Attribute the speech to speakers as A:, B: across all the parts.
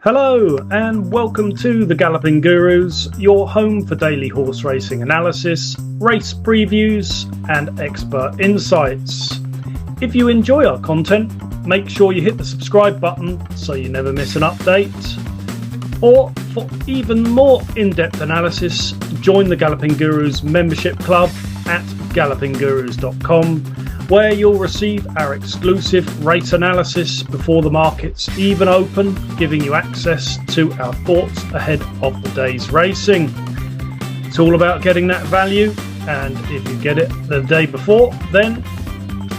A: Hello, and welcome to the Galloping Gurus, your home for daily horse racing analysis, race previews, and expert insights. If you enjoy our content, make sure you hit the subscribe button so you never miss an update. Or for even more in-depth analysis, join the Galloping Gurus membership club at gallopinggurus.com, where you'll receive our exclusive race analysis before the markets even open, giving you access to our thoughts ahead of the day's racing. It's all about getting that value, and if you get it the day before, then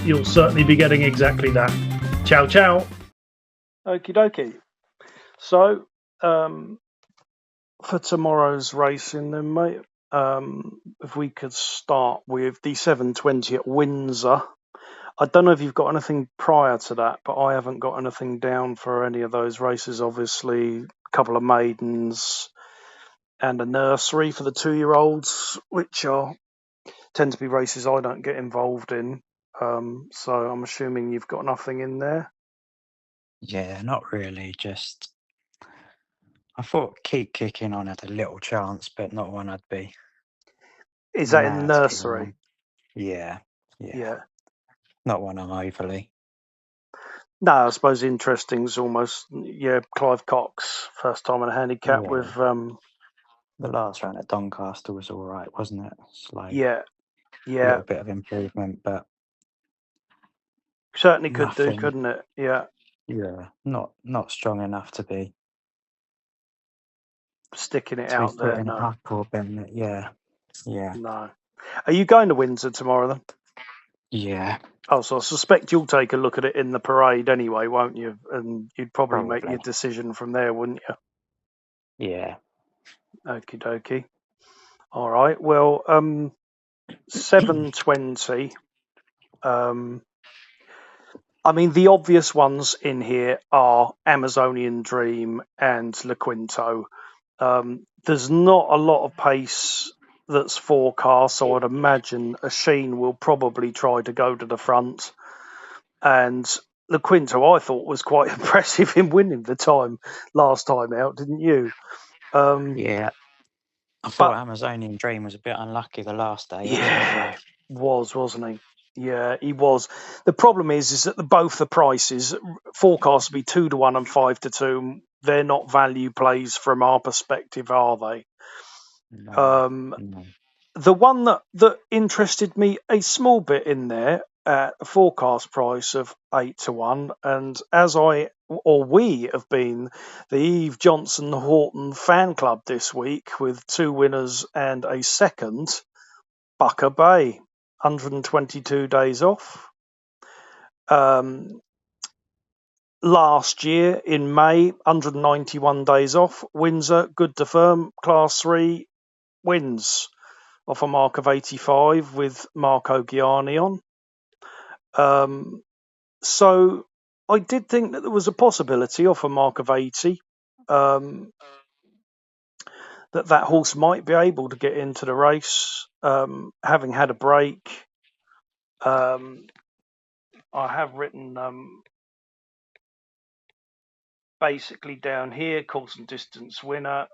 A: you'll certainly be getting exactly that. Ciao, ciao. Okie dokie. So, for tomorrow's racing then, mate, if we could start with the 720 at Windsor. I don't know if you've got anything prior to that, but I haven't got anything down for any of those races. Obviously, a couple of maidens and a nursery for the 2-year-olds, which tend to be races I don't get involved in. So I'm assuming you've got nothing in there.
B: Yeah, not really. Just I thought Keep Kicking On had a little chance, but not one I'd be.
A: Is that in the
B: mad keen
A: nursery?
B: on. Yeah.
A: Yeah.
B: Not one I'm overly.
A: No, I suppose interesting's almost Clive Cox, first time in a handicap
B: Yeah.
A: with
B: The last round at Doncaster was all right, wasn't it? It's like
A: yeah.
B: a little bit of improvement, but
A: Certainly could do,
B: nothing.
A: couldn't it? Yeah.
B: Yeah, not strong enough to be
A: Sticking it out there,
B: putting it
A: no.
B: up or bending it. Yeah.
A: No. Are you going to Windsor tomorrow then?
B: Yeah,
A: Oh, so I suspect you'll take a look at it in the parade anyway, won't you? And you'd probably make your
B: probably.
A: decision from there, wouldn't you?
B: Yeah.
A: Okie dokie. All right. Well, 720. I mean, the obvious ones in here are Amazonian Dream and Le Quinto. There's not a lot of pace that's forecast, so I'd imagine Sheen will probably try to go to the front. And Le Quinto, I thought, was quite impressive in winning the last time out, didn't you?
B: Yeah. I thought
A: But
B: Amazonian Dream was a bit unlucky the last day.
A: yeah, wasn't he? Yeah, he was. The problem is that both the prices forecast to be 2-1 and 5-2. They're not value plays from our perspective, are they?
B: No. No.
A: The one that interested me a small bit in there at a forecast price of 8-1, and as we have been the Eve Johnson Horton fan club this week with 2 winners and a second, Bucker Bay, 122 days off. Last year in May, 191 days off. Windsor, good to firm, Class 3 wins off a mark of 85 with Marco Gianni on. So I did think that there was a possibility off a mark of 80 that horse might be able to get into the race, having had a break. I have written basically down here, course and distance winner.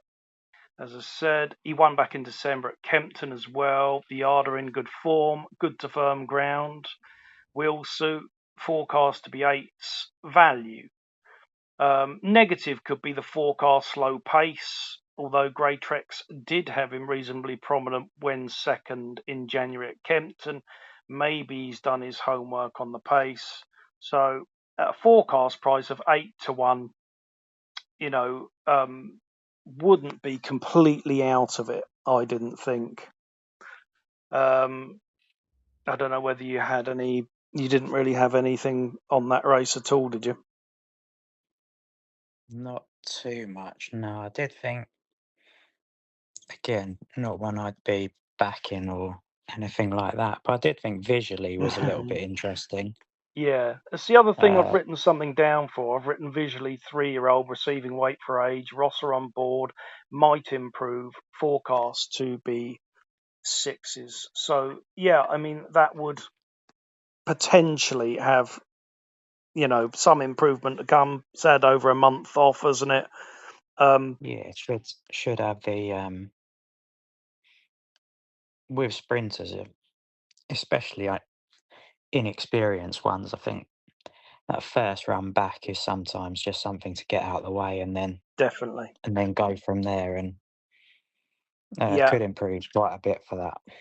A: As I said, he won back in December at Kempton as well. The Arda in good form, good to firm ground. Will suit, forecast to be 8's value. Negative could be the forecast slow pace, although Greytrex did have him reasonably prominent when second in January at Kempton. Maybe he's done his homework on the pace. So at a forecast price of 8-1, wouldn't be completely out of it, I didn't think. I don't know whether you didn't really have anything on that race at all, did you?
B: Not too much. No, I did think, again, not one I'd be backing or anything like that, but I did think visually was a little bit interesting.
A: Yeah, it's the other thing I've
B: Uh,
A: written something down for. I've written visually 3-year-old receiving weight for age, Rosser on board, might improve, forecast to be 6's. So, yeah, I mean, that would potentially have, some improvement to come. It's had over a month off, isn't it?
B: Yeah, it should have the with sprinters, especially inexperienced ones. I think that first run back is sometimes just something to get out of the way,
A: definitely.
B: and then go from there, and
A: Yeah,
B: could improve quite a bit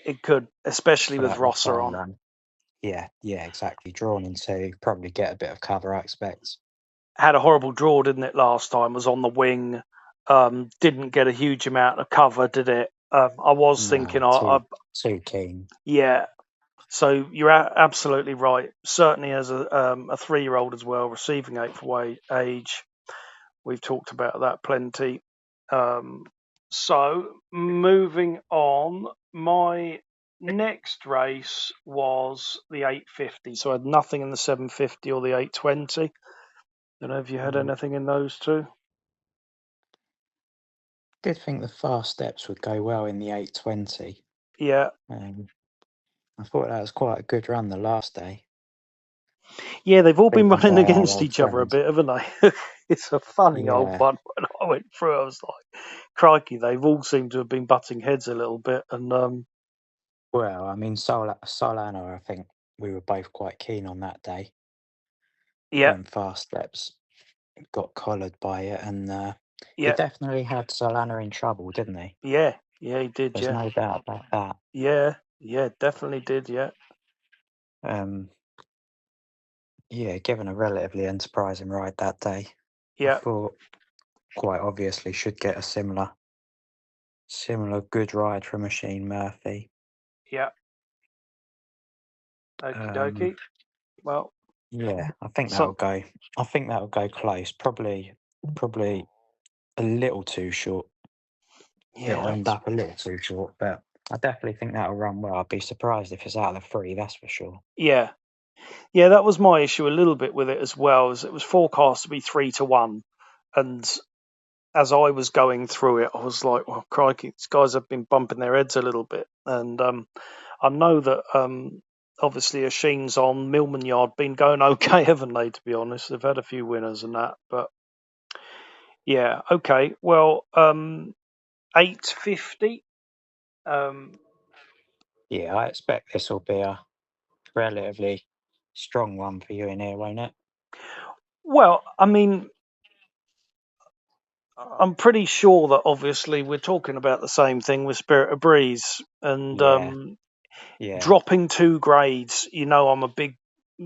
A: it could, especially
B: for
A: with
B: that
A: Rosser
B: return
A: on.
B: run. Yeah, exactly. Drawn into, probably get a bit of cover, I expect.
A: Had a horrible draw, didn't it? Last time was on the wing. Didn't get a huge amount of cover, did it? I was thinking,
B: No, too keen.
A: yeah. So you're absolutely right. Certainly as a 3-year-old as well, receiving 8th age, we've talked about that plenty. So moving on, my next race was the 850. So I had nothing in the 750 or the 820. Don't know if you had anything in those two.
B: Did think the fast steps would go well in the 820.
A: Yeah,
B: I thought that was quite a good run the last day,
A: yeah, they've all been
B: beaten
A: running
B: by our
A: against
B: old
A: each other a
B: friend.
A: bit, haven't they? It's a funny old
B: Yeah,
A: one. When I went through, I was like, "Crikey!" They've all seemed to have been butting heads a little bit, and
B: well, I mean, Solana, I think we were both quite keen on that day
A: yeah,
B: when fast steps got collared by it, and he
A: yeah,
B: definitely had Solana in trouble, didn't he?
A: yeah, yeah, he did,
B: There's
A: yeah,
B: no doubt about that.
A: yeah, definitely did, yeah,
B: Um, yeah, given a relatively enterprising ride that day, I
A: yeah,
B: thought quite obviously should get a similar good ride from Machine Murphy.
A: yeah. Okie
B: Um,
A: dokie. Well,
B: yeah, I think that'll
A: so
B: go. I think that'll go close. Probably a little too short. It'll
A: yeah,
B: end up a little too short, but I definitely think that'll run well. I'd be surprised if it's out of the 3, that's for sure.
A: yeah, yeah. That was my issue a little bit with it as well. As it was forecast to be 3-1, and as I was going through it, I was like, "Well, crikey, these guys have been bumping their heads a little bit." And I know that obviously Sheen's on Millman Yard, been going okay, haven't they? To be honest, they've had a few winners and that, but yeah, okay. Well, 850. Um,
B: Yeah, I expect this will be a relatively strong one for you in here, won't it?
A: well, I mean, I'm pretty sure that obviously we're talking about the same thing with Spirit of Breeze and
B: Yeah, yeah,
A: dropping 2 grades. You know, I'm a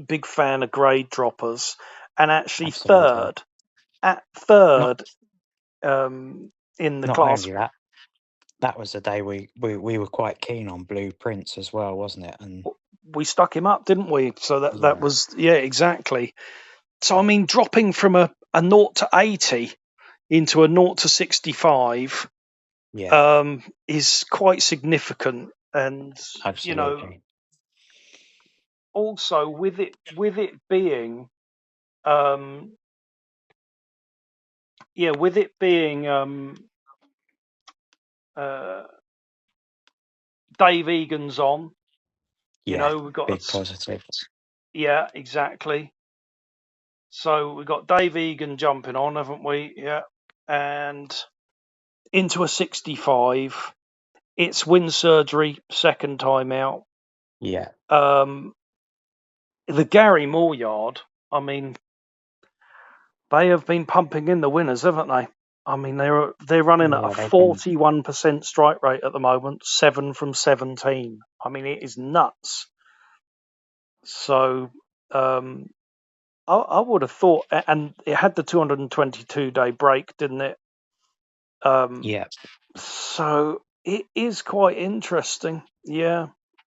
A: big fan of grade droppers, and actually
B: absolutely.
A: at
B: Not
A: third in the
B: not
A: class.
B: only that, that was the day we were quite keen on blueprints as well, wasn't it? And
A: We stuck him up, didn't we? So that
B: yeah,
A: was, yeah, exactly. So I mean, dropping from a 0 to 80 into a 0 to 65
B: yeah,
A: is quite significant, and you know,
B: absolutely.
A: also with it being um, yeah, with it being uh, Dave Egan's on. You
B: Yeah,
A: know, we've got
B: big positives.
A: yeah, exactly. So we've got Dave Egan jumping on, haven't we? Yeah, and into a 65. It's wind surgery, second time out.
B: Yeah,
A: Um, the Gary Moore yard, I mean, they have been pumping in the winners, haven't they? I mean, they're running at a
B: yeah, they've been
A: 41% strike rate at the moment, 7 from 17. I mean, it is nuts. So I would have thought, and it had the 222-day break, didn't it? Um,
B: yeah.
A: so it is quite interesting. Yeah.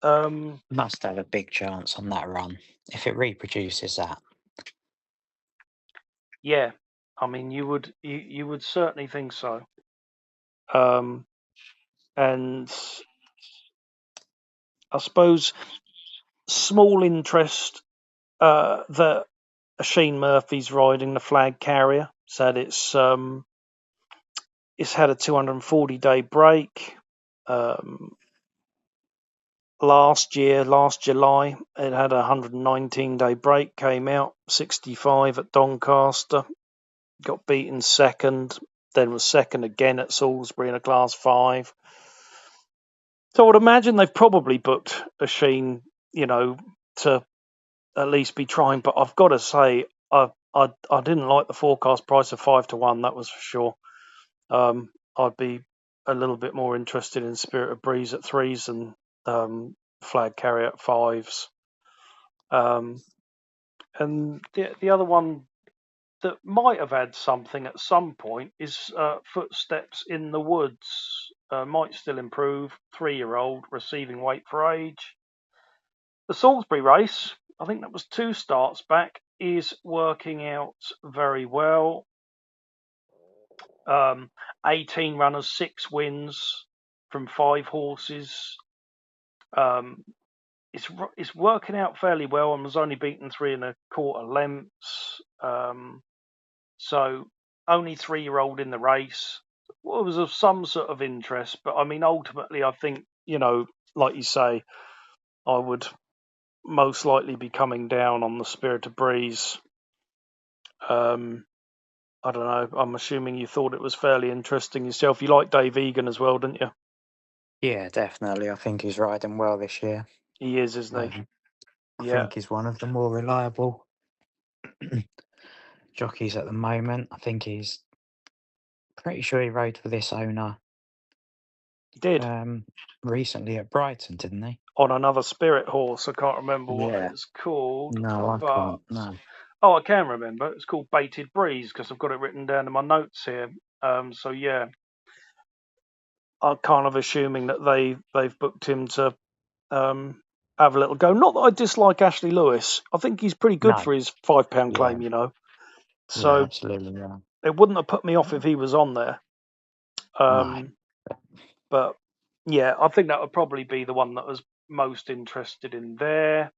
A: Um,
B: Must have a big chance on that run if it reproduces that.
A: yeah. I mean, you would certainly think so. Um, and I suppose small interest that Sheen Murphy's riding the flag carrier. Said it's had a 240-day break. Last July, it had a 119-day break. Came out 65 at Doncaster. Got beaten second. then was second again at Salisbury in a Class 5. So I would imagine they've probably booked a Sheen, to at least be trying. But I've got to say, I didn't like the forecast price of 5-1. That was for sure. I'd be a little bit more interested in Spirit of Breeze at 3s and Flag Carrier at 5s. And the other one that might have had something at some point is Footsteps in the Woods. Might still improve. 3-year-old, receiving weight for age. The Salisbury race, I think that was 2 starts back, is working out very well. 18 runners, 6 wins from 5 horses. It's working out fairly well and was only beaten 3 1/4 lengths. So only 3-year-old in the race. Well, it was of some sort of interest, but I mean, ultimately, I think, like you say, I would most likely be coming down on the Spirit of Breeze. I don't know. I'm assuming you thought it was fairly interesting yourself. You like Dave Egan as well, didn't you?
B: Yeah, definitely. I think he's riding well this year.
A: He is, isn't he?
B: I
A: Yeah.
B: think he's one of the more reliable jockeys at the moment. I think he's pretty sure he rode for this owner
A: He did.
B: Recently at Brighton, didn't he?
A: On another Spirit horse. I can't remember what
B: Yeah.
A: it's called.
B: No, I can't. No.
A: Oh, I can remember. It's called Baited Breeze because I've got it written down in my notes here. So yeah, I'm kind of assuming that they've booked him to have a little go. Not that I dislike Ashley Lewis. I think he's pretty good
B: No.
A: for his £5
B: Yeah.
A: claim,
B: Yeah,
A: So
B: absolutely. Yeah.
A: it wouldn't have put me off if he was on there.
B: No.
A: But yeah, I think that would probably be the one that was most interested in there.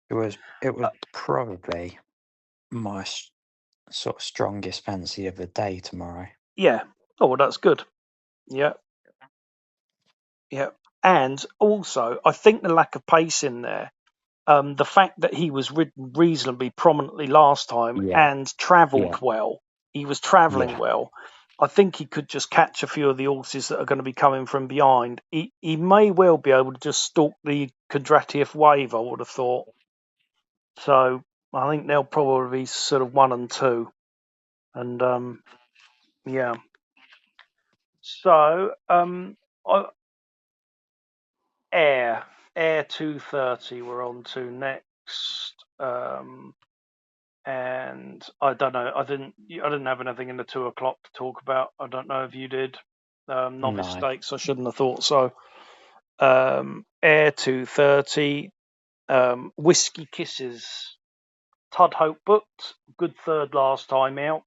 B: It was probably my sort of strongest fancy of the day tomorrow.
A: Yeah. Oh, well, that's good. Yeah. Yeah. And also, I think the lack of pace in there, the fact that he was ridden reasonably prominently last time
B: Yeah.
A: and travelled
B: Yeah.
A: well, he was travelling
B: Yeah.
A: well. I think he could just catch a few of the horses that are going to be coming from behind. He may well be able to just stalk the Kondratiev wave, I would have thought. So I think they'll probably be sort of 1 and 2. And yeah. So Air 230 we're on to next. And I don't know. I didn't have anything in the 2 o'clock to talk about. I don't know if you did. Novice
B: No.
A: Stakes. I shouldn't have thought so. Air 230. Whiskey Kisses. Todd Hope booked. Good third last time out.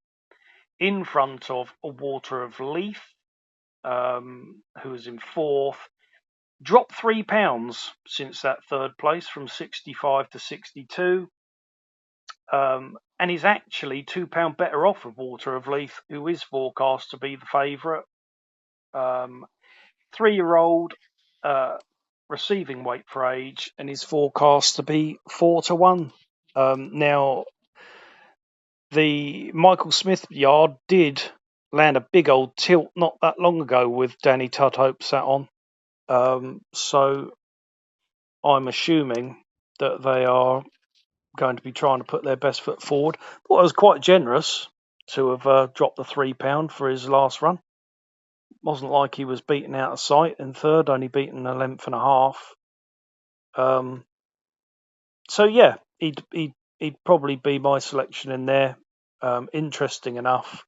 A: In front of A Water of Leaf, who was in 4th. Dropped £3 since that 3rd place from 65 to 62. And he's actually £2 better off of Water of Leaf, who is forecast to be the favourite. 3-year-old, receiving weight for age, and is forecast to be 4-1. Now, the Michael Smith yard did land a big old tilt not that long ago with Danny Tudhope sat on. So I'm assuming that they are going to be trying to put their best foot forward. Thought it was quite generous to have dropped the £3 for his last run. Wasn't like he was beaten out of sight in third, only beaten a length and a half. So yeah, he'd probably be my selection in there. Interesting enough.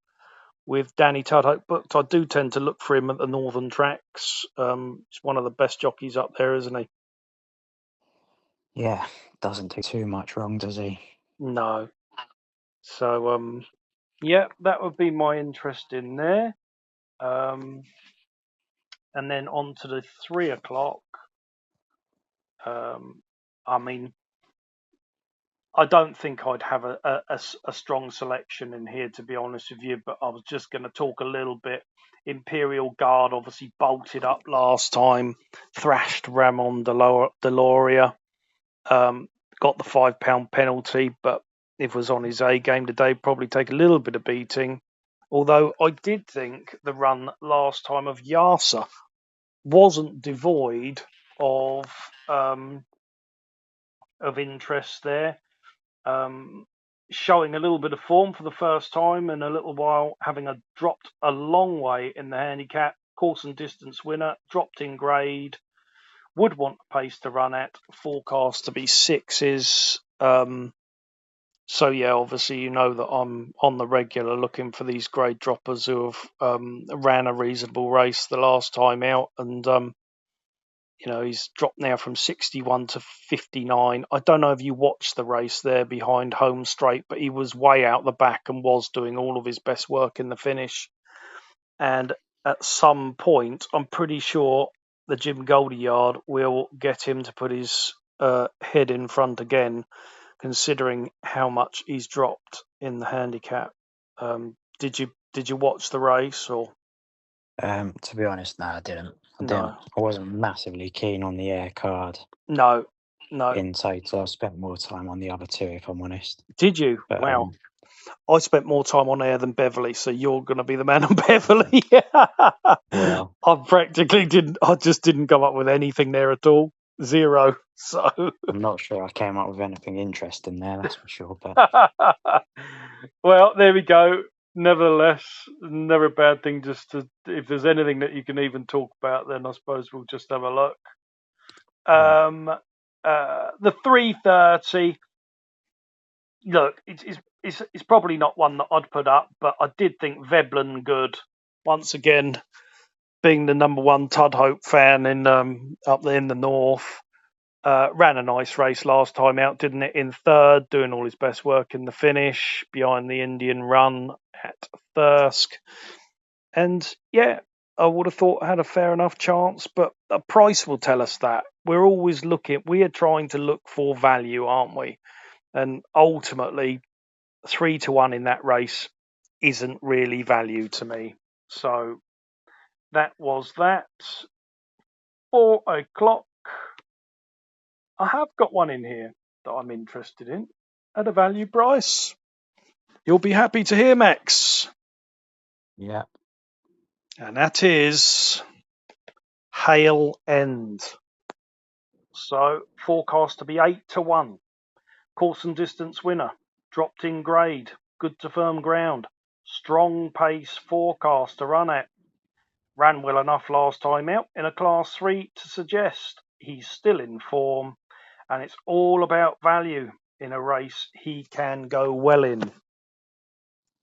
A: With Danny Tudhope booked, I do tend to look for him at the Northern Tracks. He's one of the best jockeys up there, isn't he?
B: Yeah, doesn't do too much wrong, does he?
A: No. So yeah, that would be my interest in there. And then on to the 3 o'clock. I mean, I don't think I'd have a strong selection in here, to be honest with you, but I was just going to talk a little bit. Imperial Guard obviously bolted up last time, thrashed Ramon Deloria, got the £5 penalty, but if it was on his A game today, probably take a little bit of beating. Although I did think the run last time of Yasa wasn't devoid of um, interest there. Um, Showing a little bit of form for the first time in a little while, having dropped a long way in the handicap, course and distance winner, dropped in grade, would want a pace to run at, forecast to be sixes. So yeah, obviously you know that I'm on the regular looking for these grade droppers who have ran a reasonable race the last time out, and he's dropped now from 61 to 59. I don't know if you watched the race there behind home straight, but he was way out the back and was doing all of his best work in the finish. And at some point, I'm pretty sure the Jim Goldie yard will get him to put his head in front again, considering how much he's dropped in the handicap. Did you watch the race or
B: To be honest, no, I didn't. I didn't.
A: no?
B: I wasn't massively keen on the air card
A: No, no.
B: in total. I spent more time on the other two, if I'm honest.
A: Did you?
B: But
A: Wow. I spent more time on air than Beverly, so you're going to be the man on Beverly.
B: well,
A: I practically didn't. I just didn't come up with anything there at all. Zero. So.
B: I'm not sure I came up with anything interesting there. That's for sure. But
A: Well, there we go. Nevertheless, never a bad thing. Just to, if there's anything that you can even talk about, then I suppose we'll just have a look. The 330. Look, it's probably not one that I'd put up, but I did think Veblen good. Once again, being the number one Tudhope fan in up there in the north, ran a nice race last time out, didn't it? In third, doing all his best work in the finish behind the Indian Run at Thirsk, and yeah, I would have thought had a fair enough chance, but the price will tell us that. We're always looking. We are trying to look for value, aren't we? And ultimately, 3-1 in that race isn't really value to me. So that was that. 4 o'clock. I have got one in here that I'm interested in at a value price. You'll be happy to hear, Max.
B: yeah,
A: And that is Hale End. So forecast to be 8-1. Course and distance winner. Dropped in grade. Good to firm ground. Strong pace forecast to run at. Ran well enough last time out in a Class 3 to suggest he's still in form, and it's all about value in a race he can go well in.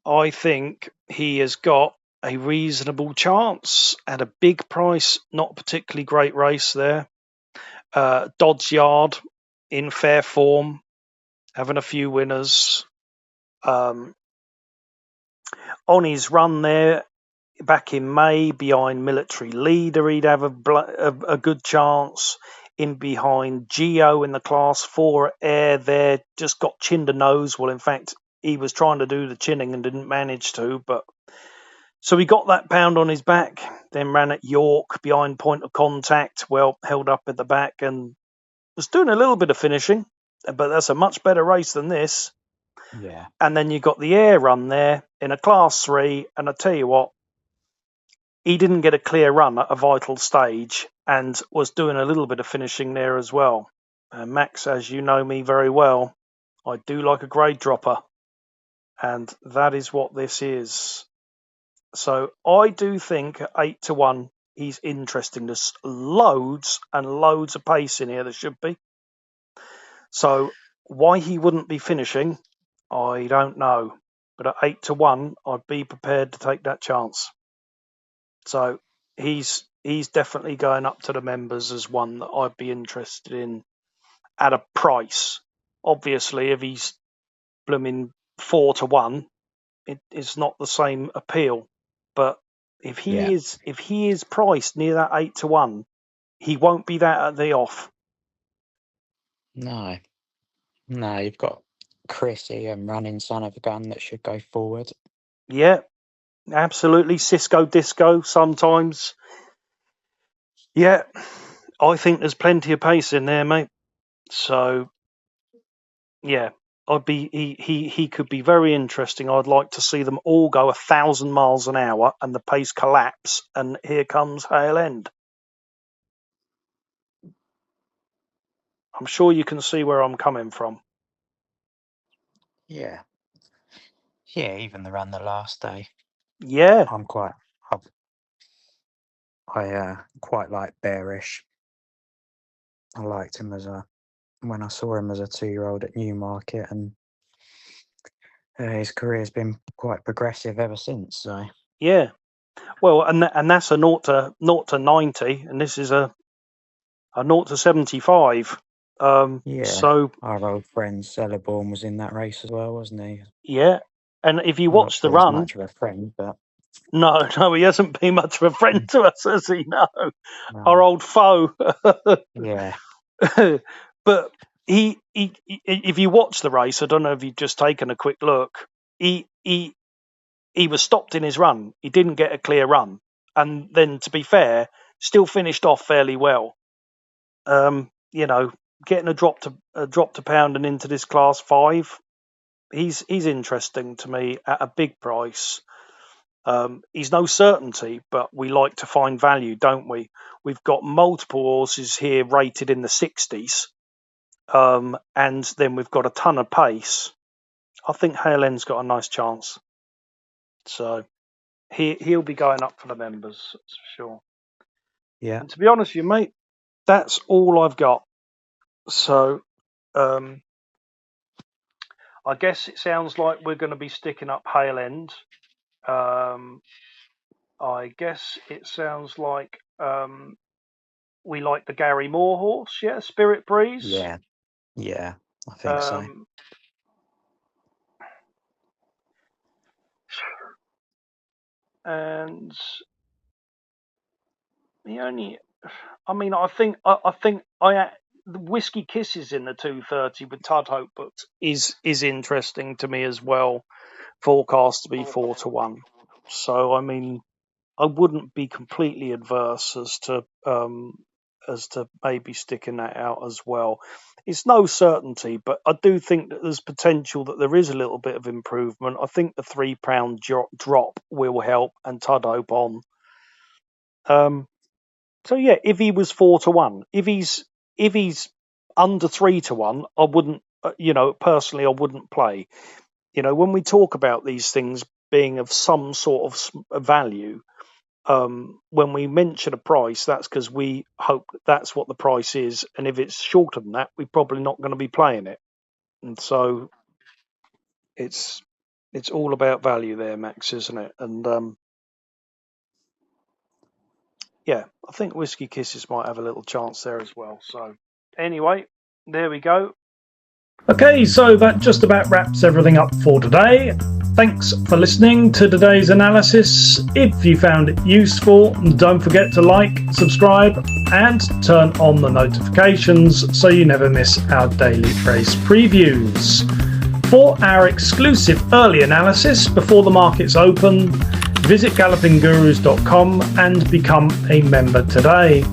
A: I think he has got a reasonable chance at a big price, not a particularly great race there. Dodds Yard in fair form, having a few winners. On his run there, back in May behind Military Leader, he'd have a good chance. In behind Geo in the Class 4 Air there, just got chinned a nose. Well, in fact, he was trying to do the chinning and didn't manage to. But so he got that pound on his back, then ran at York behind Point of Contact, well, held up at the back and was doing a little bit of finishing. But that's a much better race than this.
B: yeah,
A: And then you got the Air run there in a Class 3. And I tell you what, he didn't get a clear run at a vital stage and was doing a little bit of finishing there as well. Max, as you know me very well, I do like a grade dropper, and that is what this is. So I do think at 8-1, he's interesting. There's loads and loads of pace in here. There should be. So why he wouldn't be finishing, I don't know. But at 8-1, I'd be prepared to take that chance. So he's definitely going up to the members as one that I'd be interested in at a price. Obviously, if he's blooming 4-1, it's not the same appeal. But if
B: yeah.
A: he is priced near that 8-1, he won't be that at the off.
B: No, no. You've got Chrissy and Running Son of a Gun that should go forward.
A: Yeah, absolutely. Cisco Disco sometimes. Yeah, I think there's plenty of pace in there, mate. So, yeah, he could be very interesting. I'd like to see them all go 1,000 miles an hour and the pace collapse, and here comes Hale End. I'm sure you can see where I'm coming from.
B: Yeah. Yeah, even the run the last day.
A: Yeah.
B: I quite like Bearish. I liked him when I saw him as a 2-year-old at Newmarket, and his career's been quite progressive ever since. So
A: Yeah. Well, and that's a 0 to 90, and this is a 0 to 75.
B: yeah,
A: So
B: our old friend Celleborn was in that race as well, wasn't he?
A: yeah, and if you
B: I'm not
A: watch the
B: sure he's
A: run,
B: much of a friend, but
A: no, he hasn't been much of a friend to us, has he? No, our
B: no.
A: old foe.
B: Yeah,
A: But he, if you watch the race, I don't know if you've just taken a quick look. He was stopped in his run. He didn't get a clear run, and then, to be fair, still finished off fairly well. Getting a drop to pound and into this class 5, he's interesting to me at a big price. He's no certainty, but we like to find value, don't we? We've got multiple horses here rated in the 60s, and then we've got a ton of pace. I think Hale End's got a nice chance, so he'll be going up for the members, that's for sure.
B: yeah.
A: And to be honest with you, mate, that's all I've got. So I guess it sounds like we're going to be sticking up Hale End. I guess it sounds like we like the Gary Moore horse, yeah, Spirit Breeze.
B: Yeah, I think so.
A: And the only, I think the Whiskey Kisses in the 230 with Tud Hope booked is interesting to me as well. Forecast to be 4 to 1. So I wouldn't be completely adverse as to maybe sticking that out as well. It's no certainty, but I do think that there's potential that there is a little bit of improvement. I think the £3 drop will help, and Tud Hope on. So yeah, if he was 4 to 1, if he's under 3 to 1, I wouldn't. Personally, I wouldn't play. When we talk about these things being of some sort of value, when we mention a price, that's because we hope that's what the price is, and if it's shorter than that, we're probably not going to be playing it. And so it's all about value there, Max, isn't it? And yeah, I think Whiskey Kisses might have a little chance there as well. So anyway, there we go. Okay, so that just about wraps everything up for today. Thanks for listening to today's analysis. If you found it useful, don't forget to like, subscribe, and turn on the notifications so you never miss our daily race previews. For our exclusive early analysis before the markets open, visit gallopinggurus.com and become a member today.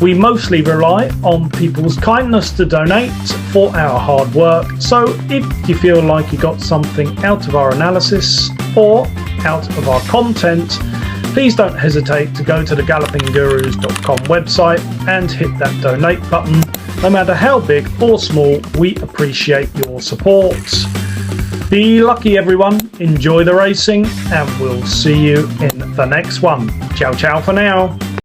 A: We mostly rely on people's kindness to donate for our hard work, so if you feel like you got something out of our analysis or out of our content, please don't hesitate to go to the gallopinggurus.com website and hit that donate button. No matter how big or small, we appreciate your support. Be lucky, everyone. Enjoy the racing, and we'll see you in the next one. Ciao, ciao for now.